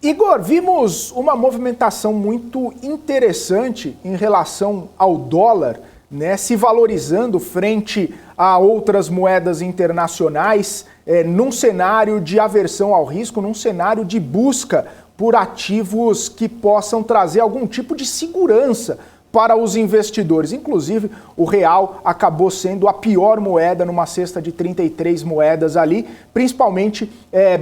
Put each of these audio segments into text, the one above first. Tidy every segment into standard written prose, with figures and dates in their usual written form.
Igor, vimos uma movimentação muito interessante em relação ao dólar, né, se valorizando frente a outras moedas internacionais, num cenário de aversão ao risco, num cenário de busca por ativos que possam trazer algum tipo de segurança para os investidores. Inclusive, o real acabou sendo a pior moeda numa cesta de 33 moedas ali, principalmente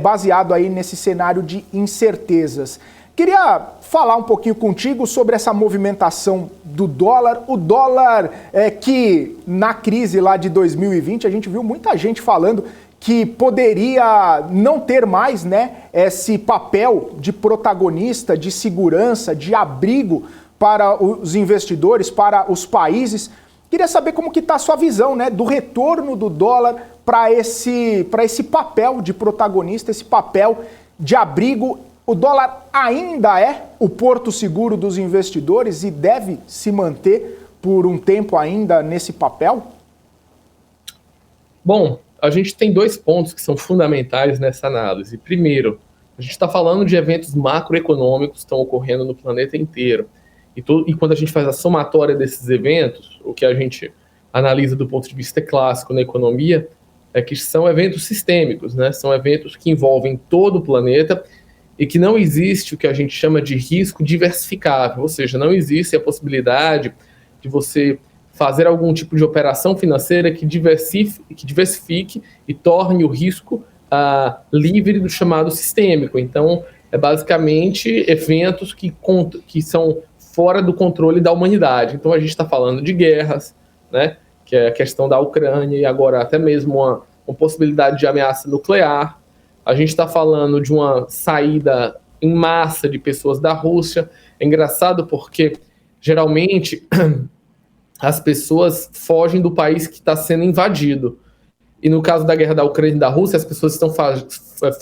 baseado aí nesse cenário de incertezas. Queria falar um pouquinho contigo sobre essa movimentação do dólar. O dólar que na crise lá de 2020 a gente viu muita gente falando que poderia não ter mais, né, esse papel de protagonista, de segurança, de abrigo para os investidores, para os países. Queria saber como que está a sua visão, né, do retorno do dólar para esse papel de protagonista, esse papel de abrigo. O dólar ainda é o porto seguro dos investidores e deve se manter por um tempo ainda nesse papel? Bom, a gente tem dois pontos que são fundamentais nessa análise. Primeiro, a gente está falando de eventos macroeconômicos que estão ocorrendo no planeta inteiro. E quando a gente faz a somatória desses eventos, o que a gente analisa do ponto de vista clássico na economia é que são eventos sistêmicos, né? São eventos que envolvem todo o planeta e que não existe o que a gente chama de risco diversificável, ou seja, não existe a possibilidade de você fazer algum tipo de operação financeira que diversifique e torne o risco livre do chamado sistêmico. Então, é basicamente eventos que são fora do controle da humanidade. Então, a gente está falando de guerras, né, que é a questão da Ucrânia e agora até mesmo uma possibilidade de ameaça nuclear. A gente está falando de uma saída em massa de pessoas da Rússia. É engraçado porque, geralmente, as pessoas fogem do país que está sendo invadido. E no caso da guerra da Ucrânia e da Rússia, as pessoas estão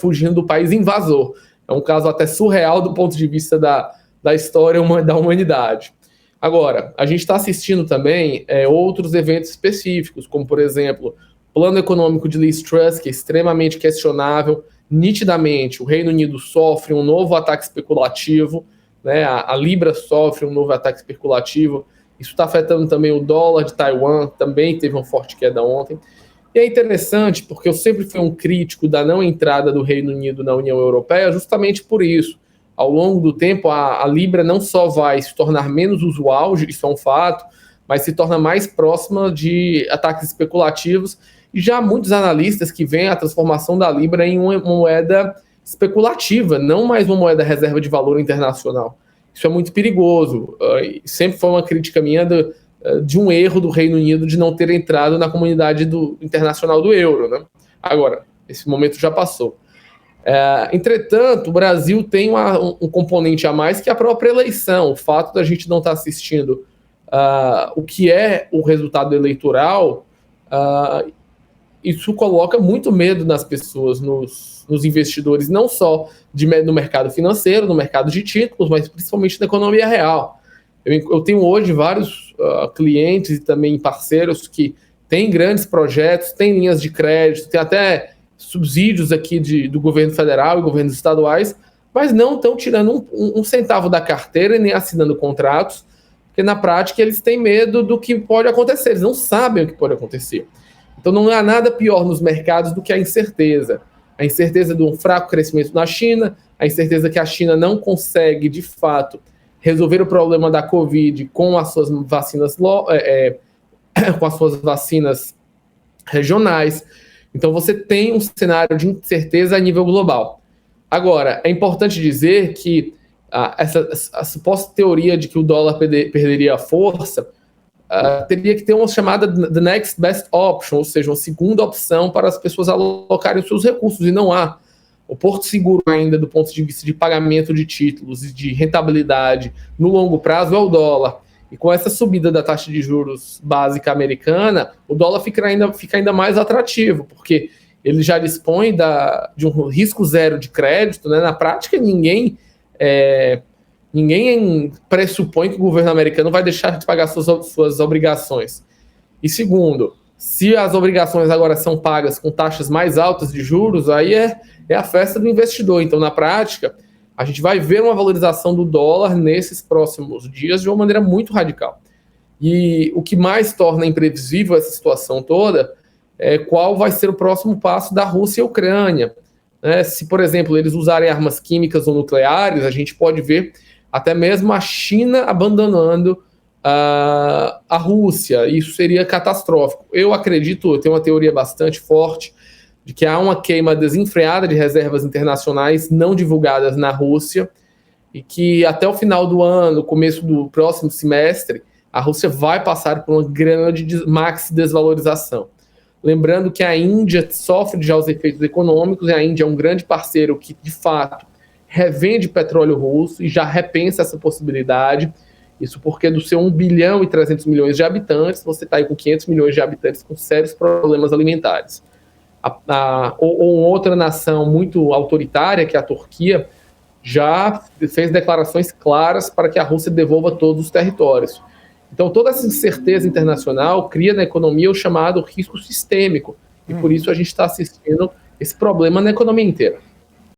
fugindo do país invasor. É um caso até surreal do ponto de vista da história da humanidade. Agora, a gente está assistindo também outros eventos específicos, como, por exemplo, o plano econômico de Liz Truss, que é extremamente questionável. Nitidamente, o Reino Unido sofre um novo ataque especulativo, né? A Libra sofre um novo ataque especulativo. Isso está afetando também o dólar de Taiwan, também teve uma forte queda ontem. E é interessante porque eu sempre fui um crítico da não entrada do Reino Unido na União Europeia justamente por isso. Ao longo do tempo, a Libra não só vai se tornar menos usual, isso é um fato, mas se torna mais próxima de ataques especulativos. E já há muitos analistas que veem a transformação da Libra em uma moeda especulativa, não mais uma moeda reserva de valor internacional. Isso é muito perigoso. Sempre foi uma crítica minha de um erro do Reino Unido de não ter entrado na comunidade internacional do euro, né? Agora, esse momento já passou. Entretanto, o Brasil tem um componente a mais que é a própria eleição. O fato da gente não estar assistindo o que é o resultado eleitoral, isso coloca muito medo nas pessoas, nos investidores, não só no mercado financeiro, no mercado de títulos, mas principalmente na economia real. Eu tenho hoje vários clientes e também parceiros que têm grandes projetos, têm linhas de crédito, tem até subsídios aqui do governo federal e governos estaduais, mas não estão tirando um centavo da carteira e nem assinando contratos, porque na prática eles têm medo do que pode acontecer, eles não sabem o que pode acontecer. Então não há nada pior nos mercados do que a incerteza. A incerteza de um fraco crescimento na China, a incerteza que a China não consegue, de fato, resolver o problema da Covid com as suas vacinas, com as suas vacinas regionais. Então você tem um cenário de incerteza a nível global. Agora, é importante dizer que a suposta teoria de que o dólar perderia a força teria que ter uma chamada the next best option, ou seja, uma segunda opção para as pessoas alocarem os seus recursos, e não há. O porto seguro ainda do ponto de vista de pagamento de títulos e de rentabilidade no longo prazo é o dólar. E com essa subida da taxa de juros básica americana, o dólar fica ainda mais atrativo, porque ele já dispõe de um risco zero de crédito, né? Na prática, ninguém pressupõe que o governo americano vai deixar de pagar suas obrigações. E segundo, se as obrigações agora são pagas com taxas mais altas de juros, aí é a festa do investidor. Então, na prática, a gente vai ver uma valorização do dólar nesses próximos dias de uma maneira muito radical. E o que mais torna imprevisível essa situação toda é qual vai ser o próximo passo da Rússia e a Ucrânia. Se, por exemplo, eles usarem armas químicas ou nucleares, a gente pode ver até mesmo a China abandonando a Rússia. Isso seria catastrófico. Eu acredito, eu tenho uma teoria bastante forte de que há uma queima desenfreada de reservas internacionais não divulgadas na Rússia e que até o final do ano, começo do próximo semestre, a Rússia vai passar por uma grande maxi desvalorização. Lembrando que a Índia sofre já os efeitos econômicos, e a Índia é um grande parceiro que, de fato, revende petróleo russo e já repensa essa possibilidade. Isso porque do seu 1 bilhão e 300 milhões de habitantes, você está aí com 500 milhões de habitantes com sérios problemas alimentares. Ou outra nação muito autoritária, que é a Turquia, já fez declarações claras para que a Rússia devolva todos os territórios. Então, toda essa incerteza internacional cria na economia o chamado risco sistêmico. E por isso a gente está assistindo esse problema na economia inteira.